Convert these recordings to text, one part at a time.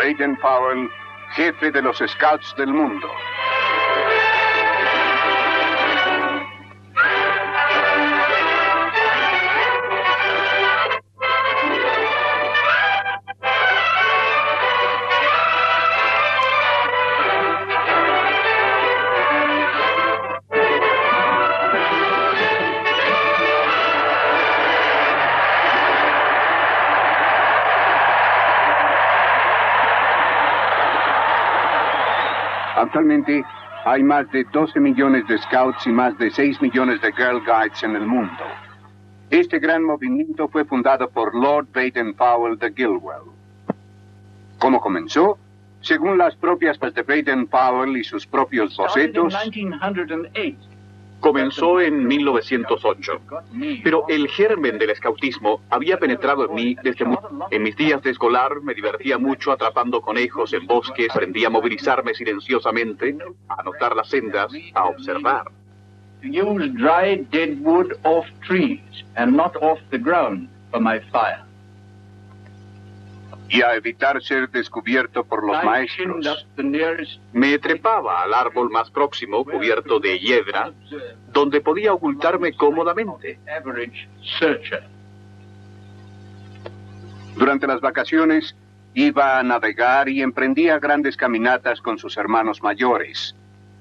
Baden-Powell, jefe de los Scouts del mundo. Actualmente hay más de 12 millones de Scouts y más de 6 millones de Girl Guides en el mundo. Este gran movimiento fue fundado por Lord Baden-Powell de Gilwell. ¿Cómo comenzó? Según las propias de Baden-Powell y sus propios bocetos, comenzó en 1908, pero el germen del escautismo había penetrado en mí desde en mis días de escolar. Me divertía mucho atrapando conejos en bosques, aprendí a movilizarme silenciosamente, a anotar las sendas, a observar. Use dry dead wood off trees and not off the ground for my fire. Y a evitar ser descubierto por los maestros. Me trepaba al árbol más próximo, cubierto de hiedra, donde podía ocultarme cómodamente. Durante las vacaciones, iba a navegar y emprendía grandes caminatas con sus hermanos mayores,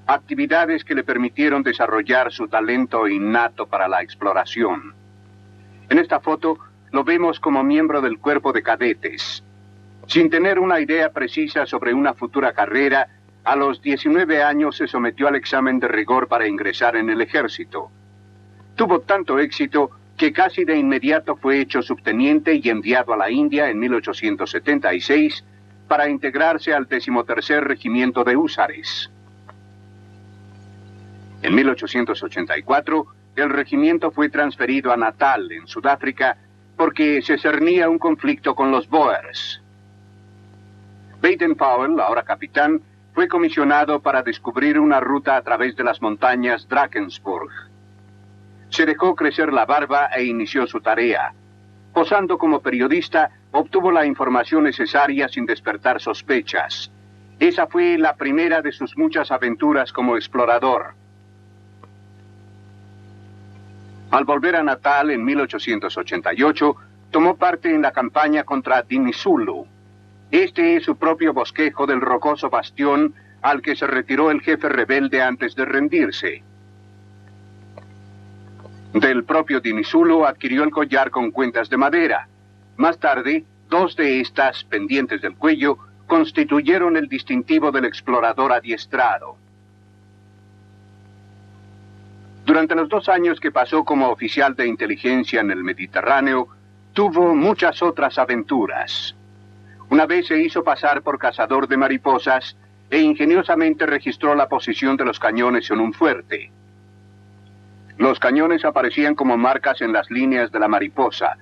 actividades que le permitieron desarrollar su talento innato para la exploración. En esta foto lo vemos como miembro del cuerpo de cadetes. Sin tener una idea precisa sobre una futura carrera, a los 19 años se sometió al examen de rigor para ingresar en el ejército. Tuvo tanto éxito que casi de inmediato fue hecho subteniente y enviado a la India en 1876 para integrarse al 13º Regimiento de Húsares. En 1884, el regimiento fue transferido a Natal, en Sudáfrica, porque se cernía un conflicto con los Boers. Baden-Powell, ahora capitán, fue comisionado para descubrir una ruta a través de las montañas Drakensberg. Se dejó crecer la barba e inició su tarea. Posando como periodista, obtuvo la información necesaria sin despertar sospechas. Esa fue la primera de sus muchas aventuras como explorador. Al volver a Natal en 1888, tomó parte en la campaña contra Dinizulu. Este es su propio bosquejo del rocoso bastión al que se retiró el jefe rebelde antes de rendirse. Del propio Dinizulu adquirió el collar con cuentas de madera. Más tarde, 2 de estas, pendientes del cuello, constituyeron el distintivo del explorador adiestrado. Durante los 2 años que pasó como oficial de inteligencia en el Mediterráneo, tuvo muchas otras aventuras. Una vez se hizo pasar por cazador de mariposas e ingeniosamente registró la posición de los cañones en un fuerte. Los cañones aparecían como marcas en las líneas de la mariposa.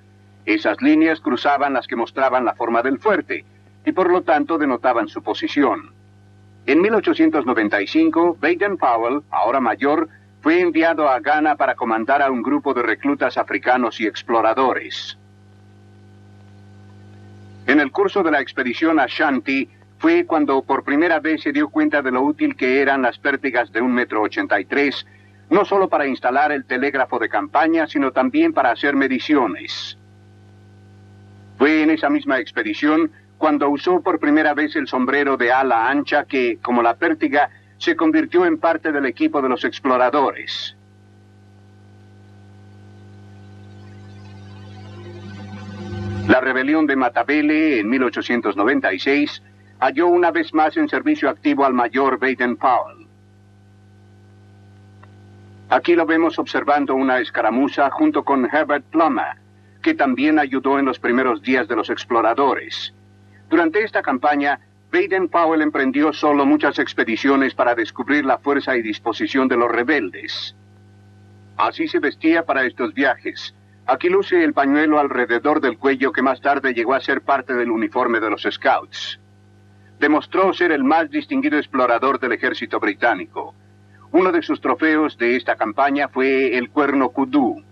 Esas líneas cruzaban las que mostraban la forma del fuerte y por lo tanto denotaban su posición. En 1895, Baden-Powell, ahora mayor, fue enviado a Ghana para comandar a un grupo de reclutas africanos y exploradores. En el curso de la expedición a Ashanti fue cuando por primera vez se dio cuenta de lo útil que eran las pértigas de 1,83 m, no solo para instalar el telégrafo de campaña, sino también para hacer mediciones. Fue en esa misma expedición cuando usó por primera vez el sombrero de ala ancha que, como la pértiga, se convirtió en parte del equipo de los exploradores. La rebelión de Matabele en 1896 halló una vez más en servicio activo al mayor Baden-Powell. Aquí lo vemos observando una escaramuza junto con Herbert Plummer, que también ayudó en los primeros días de los exploradores. Durante esta campaña, Baden-Powell emprendió solo muchas expediciones para descubrir la fuerza y disposición de los rebeldes. Así se vestía para estos viajes. Aquí luce el pañuelo alrededor del cuello que más tarde llegó a ser parte del uniforme de los Scouts. Demostró ser el más distinguido explorador del ejército británico. Uno de sus trofeos de esta campaña fue el cuerno kudú.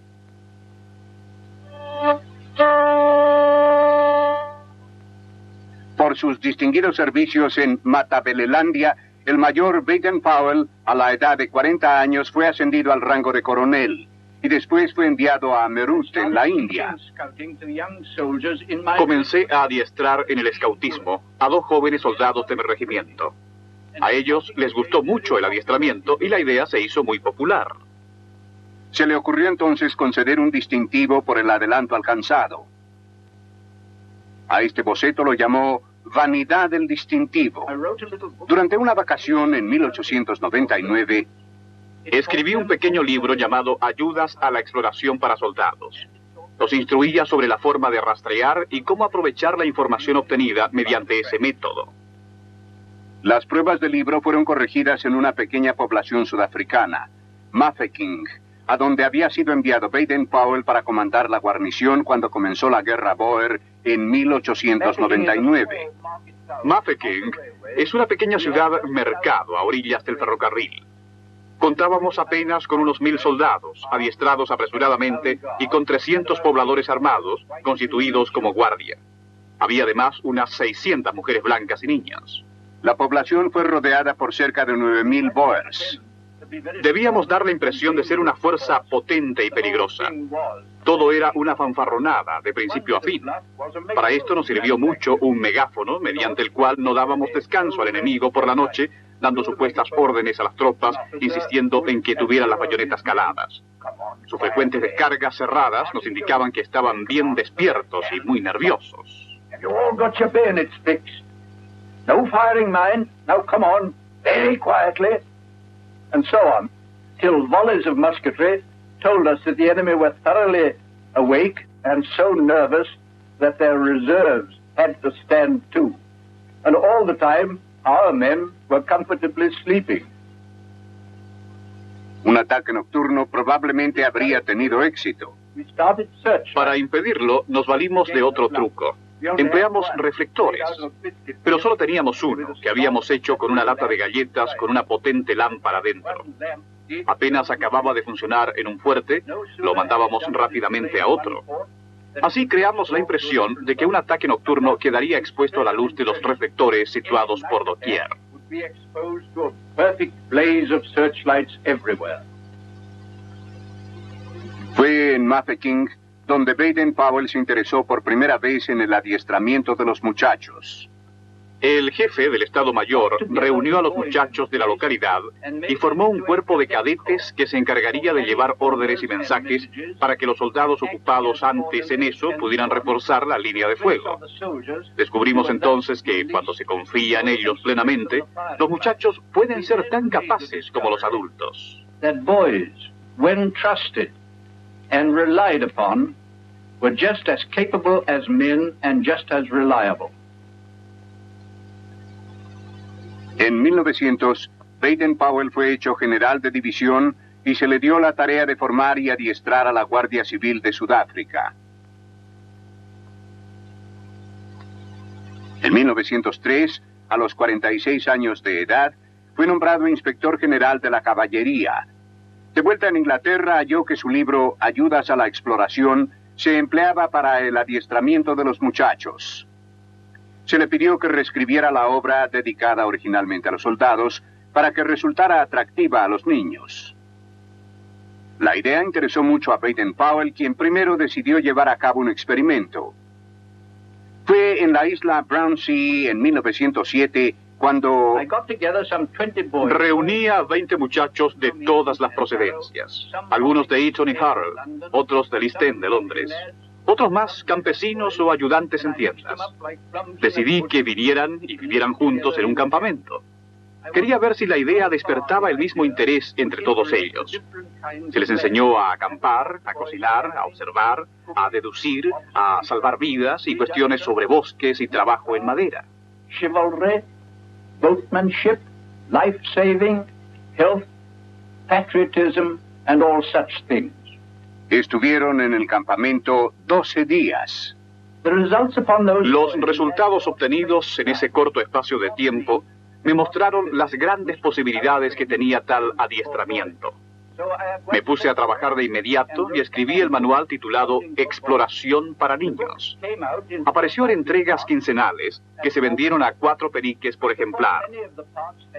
Por por sus distinguidos servicios en Matabelelandia, el mayor Baden-Powell, a la edad de 40 años, fue ascendido al rango de coronel y después fue enviado a Meerut, en la India. Comencé a adiestrar en el escautismo a 2 jóvenes soldados de mi regimiento. A ellos les gustó mucho el adiestramiento y la idea se hizo muy popular. Se le ocurrió entonces conceder un distintivo por el adelanto alcanzado. A este boceto lo llamó Vanidad del Distintivo. Durante una vacación en 1899, escribí un pequeño libro llamado Ayudas a la exploración para soldados. Los instruía sobre la forma de rastrear y cómo aprovechar la información obtenida mediante ese método. Las pruebas del libro fueron corregidas en una pequeña población sudafricana, Mafeking, a donde había sido enviado Baden-Powell para comandar la guarnición cuando comenzó la guerra Boer en 1899. Mafeking es una pequeña ciudad-mercado a orillas del ferrocarril. Contábamos apenas con unos 1000 soldados, adiestrados apresuradamente, y con 300 pobladores armados, constituidos como guardia. Había además unas 600 mujeres blancas y niñas. La población fue rodeada por cerca de 9000 Boers. Debíamos dar la impresión de ser una fuerza potente y peligrosa. Todo era una fanfarronada, de principio a fin. Para esto nos sirvió mucho un megáfono, mediante el cual no dábamos descanso al enemigo por la noche, dando supuestas órdenes a las tropas, insistiendo en que tuvieran las bayonetas caladas. Sus frecuentes descargas cerradas nos indicaban que estaban bien despiertos y muy nerviosos. You all got your bayonets fixed. No firing, mind. Now come on, very quietly. And so on, till volleys of musketry told us that the enemy were thoroughly awake and so nervous that their reserves had to stand too. And all the time, our men were comfortably sleeping. Un ataque nocturno probablemente habría tenido éxito. We started search. Para impedirlo, nos valimos de otro truco. Empleamos reflectores, pero solo teníamos uno, que habíamos hecho con una lata de galletas con una potente lámpara dentro. Apenas acababa de funcionar en un fuerte, lo mandábamos rápidamente a otro. Así creamos la impresión de que un ataque nocturno quedaría expuesto a la luz de los reflectores situados por doquier. Fue en Mafeking donde Baden-Powell se interesó por primera vez en el adiestramiento de los muchachos. El jefe del Estado Mayor reunió a los muchachos de la localidad y formó un cuerpo de cadetes que se encargaría de llevar órdenes y mensajes para que los soldados ocupados antes en eso pudieran reforzar la línea de fuego. Descubrimos entonces que cuando se confía en ellos plenamente, los muchachos pueden ser tan capaces como los adultos. That boys, when trusted and relied upon, were just as capable as men and just as reliable. En 1900, Baden-Powell fue hecho general de división y se le dio la tarea de formar y adiestrar a la Guardia Civil de Sudáfrica. En 1903, a los 46 años de edad, fue nombrado inspector general de la caballería. De vuelta en Inglaterra, halló que su libro Ayudas a la exploración se empleaba para el adiestramiento de los muchachos. Se le pidió que reescribiera la obra dedicada originalmente a los soldados para que resultara atractiva a los niños. La idea interesó mucho a Baden-Powell, quien primero decidió llevar a cabo un experimento. Fue en la isla Brownsea en 1907 cuando reunía a 20 muchachos de todas las procedencias, algunos de Eton y Harrow, otros del East End de Londres, otros más campesinos o ayudantes en tiendas. Decidí que vinieran y vivieran juntos en un campamento. Quería ver si la idea despertaba el mismo interés entre todos ellos. Se les enseñó a acampar, a cocinar, a observar, a deducir, a salvar vidas y cuestiones sobre bosques y trabajo en madera. Chivalry, boatmanship, life-saving, health, patriotism, and all such things. Estuvieron en el campamento 12 días. Los resultados obtenidos en ese corto espacio de tiempo me mostraron las grandes posibilidades que tenía tal adiestramiento. Me puse a trabajar de inmediato y escribí el manual titulado Exploración para Niños. Apareció en entregas quincenales que se vendieron a 4 peniques por ejemplar.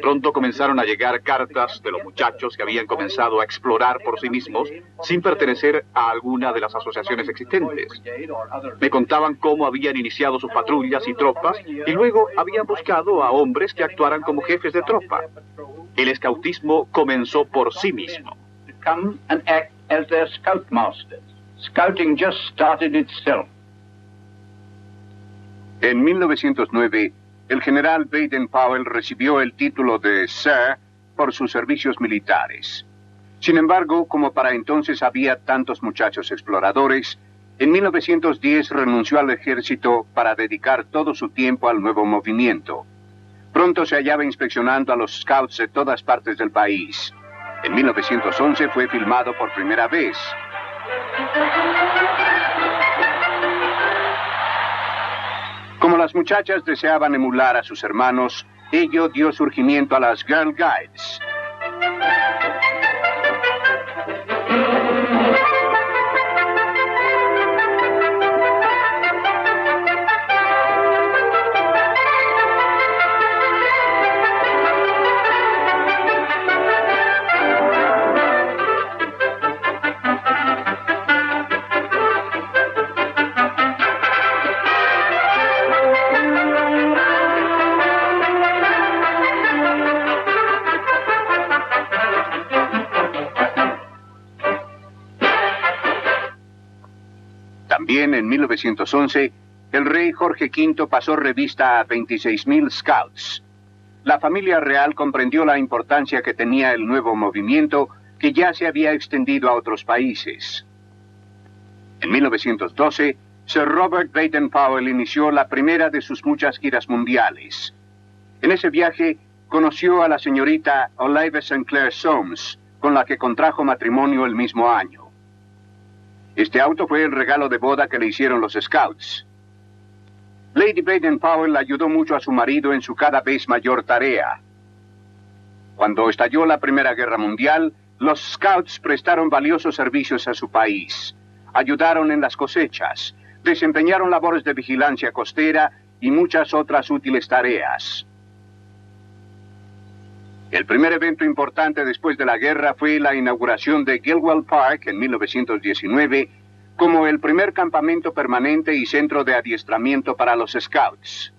Pronto comenzaron a llegar cartas de los muchachos que habían comenzado a explorar por sí mismos sin pertenecer a alguna de las asociaciones existentes. Me contaban cómo habían iniciado sus patrullas y tropas y luego habían buscado a hombres que actuaran como jefes de tropa. El escautismo comenzó por sí mismo. Come and act as their scoutmasters. Scouting just started itself. En 1909, el general Baden-Powell recibió el título de Sir por sus servicios militares. Sin embargo, como para entonces había tantos muchachos exploradores, en 1910 renunció al ejército para dedicar todo su tiempo al nuevo movimiento. Pronto se hallaba inspeccionando a los scouts de todas partes del país. En 1911 fue filmado por primera vez. Como las muchachas deseaban emular a sus hermanos, ello dio surgimiento a las Girl Guides. También en 1911, el rey Jorge V pasó revista a 26,000 scouts. La familia real comprendió la importancia que tenía el nuevo movimiento que ya se había extendido a otros países. En 1912, Sir Robert Baden-Powell inició la primera de sus muchas giras mundiales. En ese viaje, conoció a la señorita Olive St. Clair Soames, con la que contrajo matrimonio el mismo año. Este auto fue el regalo de boda que le hicieron los Scouts. Lady Baden-Powell ayudó mucho a su marido en su cada vez mayor tarea. Cuando estalló la Primera Guerra Mundial, los Scouts prestaron valiosos servicios a su país. Ayudaron en las cosechas, desempeñaron labores de vigilancia costera y muchas otras útiles tareas. El primer evento importante después de la guerra fue la inauguración de Gilwell Park en 1919 como el primer campamento permanente y centro de adiestramiento para los Scouts.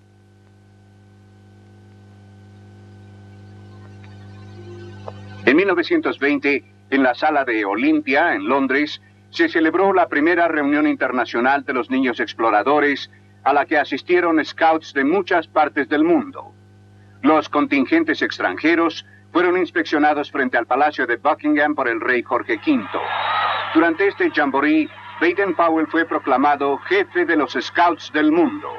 En 1920, en la sala de Olympia, en Londres, se celebró la primera reunión internacional de los niños exploradores a la que asistieron Scouts de muchas partes del mundo. Los contingentes extranjeros fueron inspeccionados frente al Palacio de Buckingham por el rey Jorge V. Durante este jamboree, Baden-Powell fue proclamado jefe de los Scouts del mundo.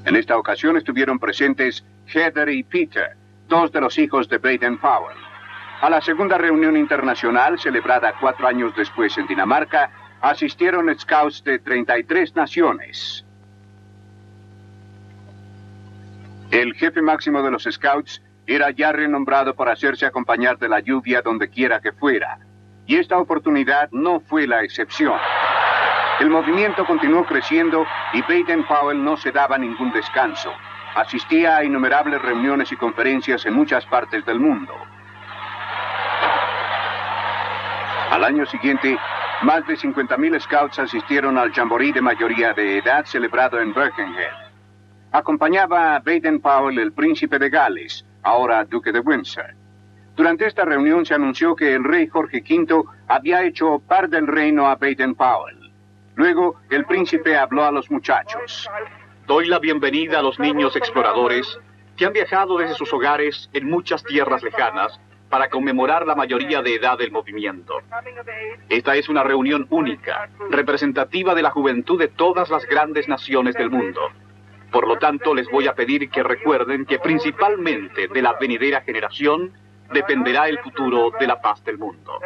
En esta ocasión estuvieron presentes Heather y Peter, 2 de los hijos de Baden-Powell. A la segunda reunión internacional, celebrada 4 años después en Dinamarca, asistieron Scouts de 33 naciones. El jefe máximo de los Scouts era ya renombrado por hacerse acompañar de la lluvia donde quiera que fuera, y esta oportunidad no fue la excepción. El movimiento continuó creciendo y Baden-Powell no se daba ningún descanso. Asistía a innumerables reuniones y conferencias en muchas partes del mundo. Al año siguiente, más de 50,000 Scouts asistieron al jamboree de mayoría de edad celebrado en Birkenhead. Acompañaba a Baden-Powell el príncipe de Gales, ahora duque de Windsor. Durante esta reunión se anunció que el rey Jorge V había hecho par del reino a Baden-Powell. Luego, el príncipe habló a los muchachos. Doy la bienvenida a los niños exploradores que han viajado desde sus hogares en muchas tierras lejanas para conmemorar la mayoría de edad del movimiento. Esta es una reunión única, representativa de la juventud de todas las grandes naciones del mundo. Por lo tanto, les voy a pedir que recuerden que principalmente de la venidera generación dependerá el futuro de la paz del mundo.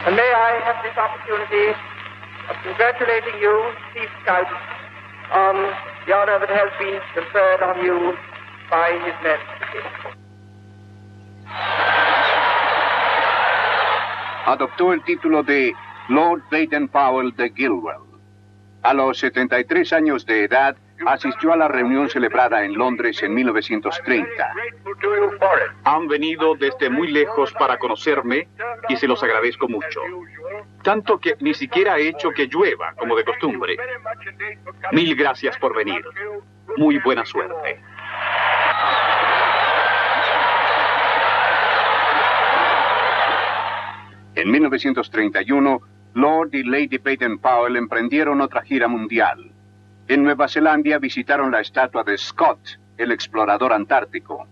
And may I have this opportunity of congratulating you, Chief Scout, on the honor that has been conferred on you by His Majesty. Adoptó el título de Lord Baden-Powell de Gilwell. A los 73 años de edad, asistió a la reunión celebrada en Londres en 1930. Han venido desde muy lejos para conocerme y se los agradezco mucho. Tanto que ni siquiera he hecho que llueva, como de costumbre. Mil gracias por venir. Muy buena suerte. En 1931, Lord y Lady Baden-Powell emprendieron otra gira mundial. En Nueva Zelanda visitaron la estatua de Scott, el explorador antártico.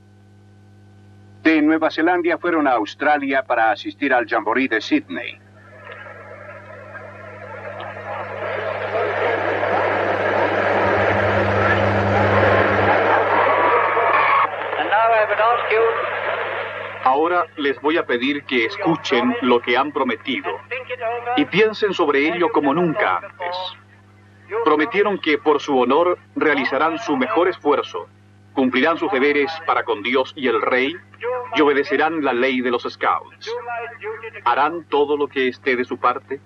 De Nueva Zelanda fueron a Australia para asistir al Jamboree de Sydney. Ahora les voy a pedir que escuchen lo que han prometido y piensen sobre ello como nunca antes. Prometieron que por su honor realizarán su mejor esfuerzo, cumplirán sus deberes para con Dios y el Rey y obedecerán la ley de los Scouts. ¿Harán todo lo que esté de su parte?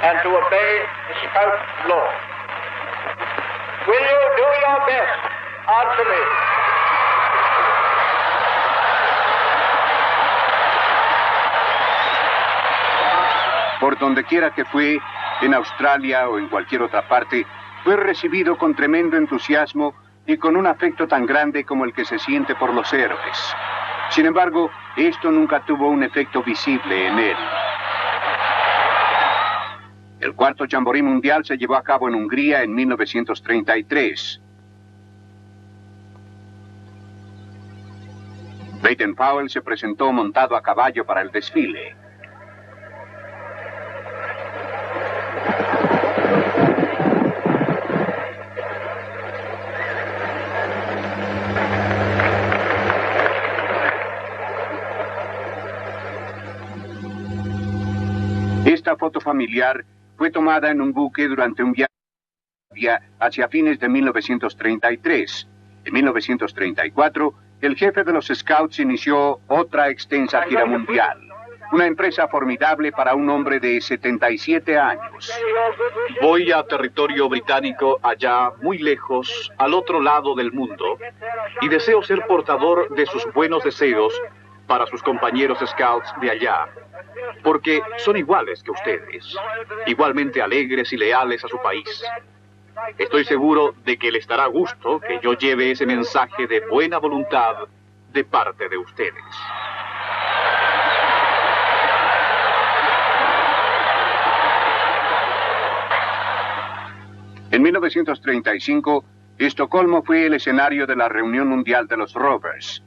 And to obey the Scout law. Will you do your best? Answer me. Por donde quiera que fue, en Australia o en cualquier otra parte, fue recibido con tremendo entusiasmo y con un afecto tan grande como el que se siente por los héroes. Sin embargo, esto nunca tuvo un efecto visible en él. El cuarto Jamboree Mundial se llevó a cabo en Hungría en 1933. Baden-Powell se presentó montado a caballo para el desfile. Esta foto familiar fue tomada en un buque durante un viaje hacia fines de 1933. En 1934, el jefe de los Scouts inició otra extensa gira mundial. Una empresa formidable para un hombre de 77 años. Voy a territorio británico allá, muy lejos, al otro lado del mundo, y deseo ser portador de sus buenos deseos para sus compañeros Scouts de allá, porque son iguales que ustedes, igualmente alegres y leales a su país. Estoy seguro de que les dará gusto que yo lleve ese mensaje de buena voluntad de parte de ustedes. En 1935, Estocolmo fue el escenario de la reunión mundial de los Rovers.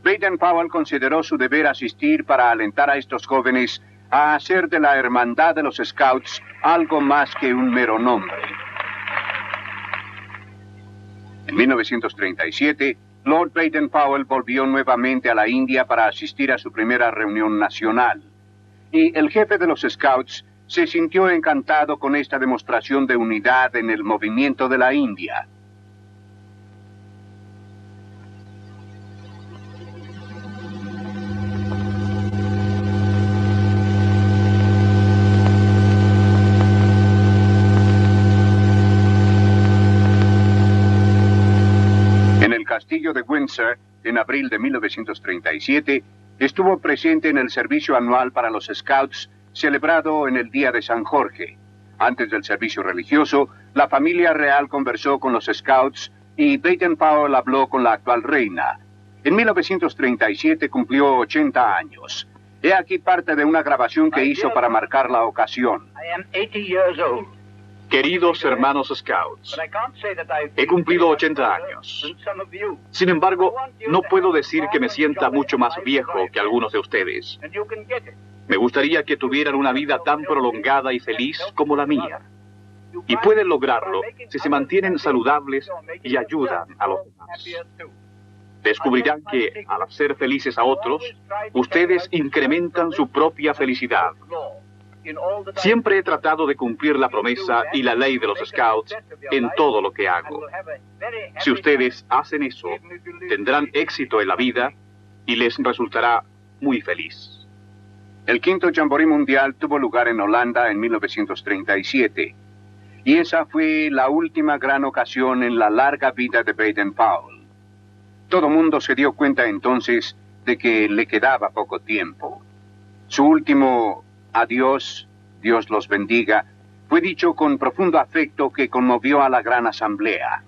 Baden-Powell consideró su deber asistir para alentar a estos jóvenes a hacer de la hermandad de los Scouts algo más que un mero nombre. En 1937, Lord Baden-Powell volvió nuevamente a la India para asistir a su primera reunión nacional. Y el jefe de los Scouts se sintió encantado con esta demostración de unidad en el movimiento de la India. En el castillo de Windsor, en abril de 1937, estuvo presente en el servicio anual para los Scouts celebrado en el Día de San Jorge. Antes del servicio religioso, la familia real conversó con los Scouts y Baden-Powell habló con la actual reina. En 1937 cumplió 80 años. He aquí parte de una grabación que hizo para marcar la ocasión. Queridos hermanos Scouts, he cumplido 80 años. Sin embargo, no puedo decir que me sienta mucho más viejo que algunos de ustedes. Me gustaría que tuvieran una vida tan prolongada y feliz como la mía. Y pueden lograrlo si se mantienen saludables y ayudan a los demás. Descubrirán que, al hacer felices a otros, ustedes incrementan su propia felicidad. Siempre he tratado de cumplir la promesa y la ley de los Scouts en todo lo que hago. Si ustedes hacen eso, tendrán éxito en la vida y les resultará muy feliz. El quinto Jamboree Mundial tuvo lugar en Holanda en 1937, y esa fue la última gran ocasión en la larga vida de Baden-Powell. Todo mundo se dio cuenta entonces de que le quedaba poco tiempo. Su último adiós, Dios los bendiga, fue dicho con profundo afecto que conmovió a la gran asamblea.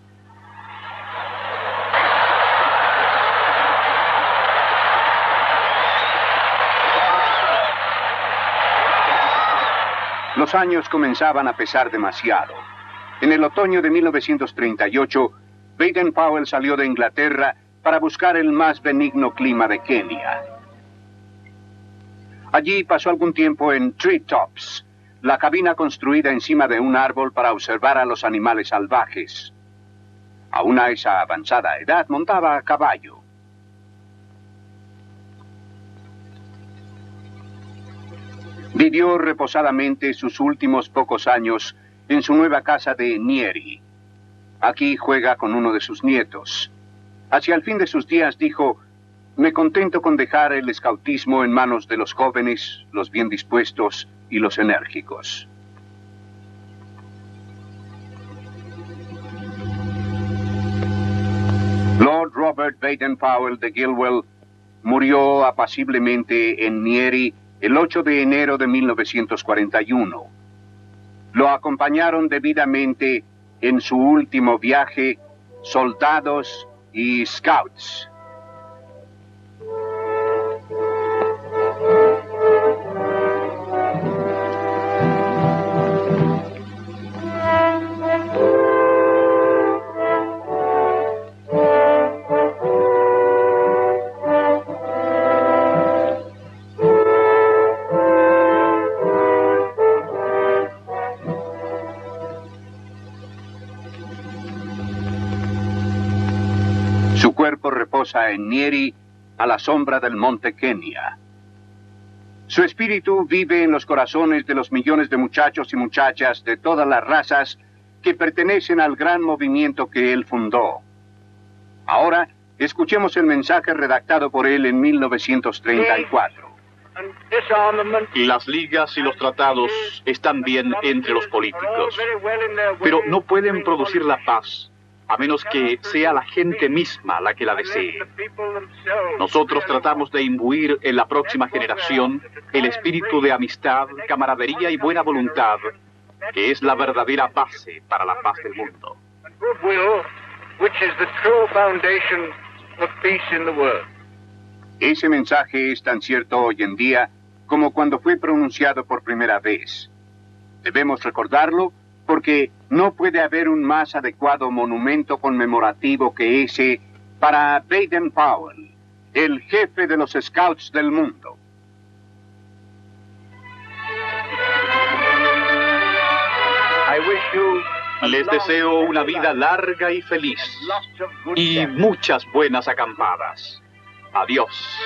Los años comenzaban a pesar demasiado. En el otoño de 1938, Baden-Powell salió de Inglaterra para buscar el más benigno clima de Kenia. Allí pasó algún tiempo en Tree Tops, la cabina construida encima de un árbol para observar a los animales salvajes. Aún a esa avanzada edad montaba a caballo. Vivió reposadamente sus últimos pocos años en su nueva casa de Nyeri. Aquí juega con uno de sus nietos. Hacia el fin de sus días dijo: me contento con dejar el escautismo en manos de los jóvenes, los bien dispuestos y los enérgicos. Lord Robert Baden-Powell de Gilwell murió apaciblemente en Nyeri el 8 de enero de 1941. Lo acompañaron debidamente en su último viaje soldados y scouts. Su cuerpo reposa en Nyeri, a la sombra del monte Kenia. Su espíritu vive en los corazones de los millones de muchachos y muchachas de todas las razas que pertenecen al gran movimiento que él fundó. Ahora, escuchemos el mensaje redactado por él en 1934. Las ligas y los tratados están bien entre los políticos, pero no pueden producir la paz a menos que sea la gente misma la que la desee. Nosotros tratamos de imbuir en la próxima generación el espíritu de amistad, camaradería y buena voluntad, que es la verdadera base para la paz del mundo. Ese mensaje es tan cierto hoy en día como cuando fue pronunciado por primera vez. Debemos recordarlo porque no puede haber un más adecuado monumento conmemorativo que ese para Baden-Powell, el jefe de los Scouts del mundo. Les deseo una vida larga y feliz y muchas buenas acampadas. Adiós.